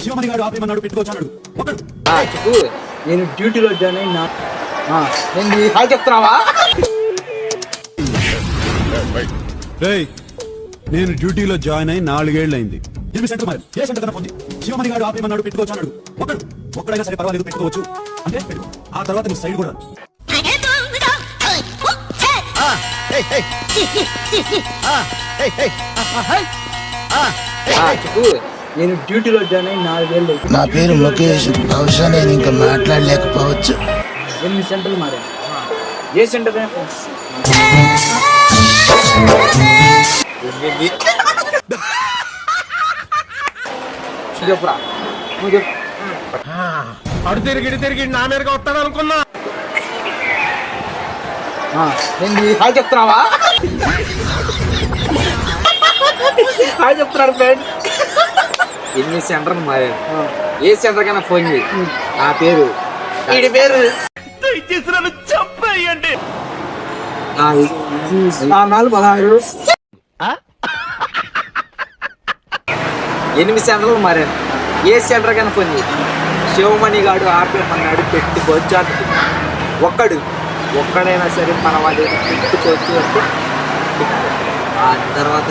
శివమణి గారు ఆపేమన్నాడు పెట్టుకోవచ్చాడు ఒకడు. చెప్పు. నేను డ్యూటీలో జాయిన్ అయినా నేను హాయ్ చెప్తున్నావా? రేయ్, నేను డ్యూటీలో జాయిన్ అయి 4 ఏళ్లైంది. సెంటర్ మరి ఏ సెంటర్ కన్నా పొంది శివమణి గారు ఆపేమన్నాడు పెట్టుకోవచ్చాడు ఒకడు. ఒక్కడైనా సరే పర్వాలేదు పెట్టుకోవచ్చు అంటే పెట్టుకో. ఆ తర్వాత నీ సైడ్ కూడా చెప్పు. నేను డ్యూటీలో జాయిన్ అయి 4 ఏళ్ళు. నా పేరు ముఖేష్. బహుశా నేను ఇంకా మాట్లాడలేకపోవచ్చు. 8 సెంటర్లు మారా. ఏ సెంటర్ చెప్పురా. నువ్వు చెప్పు. అడు తిరిగి నా మీదగా వస్తాడు అనుకున్నా. నేను హాయ్ చెప్తున్నావా? హాయ్ చెప్తున్నాడు ఫ్రెండ్. 8 సెంటర్లు మారాను. ఏ సెంటర్ కన్నా ఫోన్ చేయి. నా పేరు వీడి పేరు చెప్పేయండి. 16 8 సెంటర్లు మారాను. ఏ సెంటర్ కన్నా ఫోన్ చేయి. శివమణి గాడు ఆపేమన్నాడు పెట్టుకోవచ్చు అంటే ఒక్కడైనా సరే పర్వాలేదు పెట్టుకోవచ్చు అంటే ఆ తర్వాత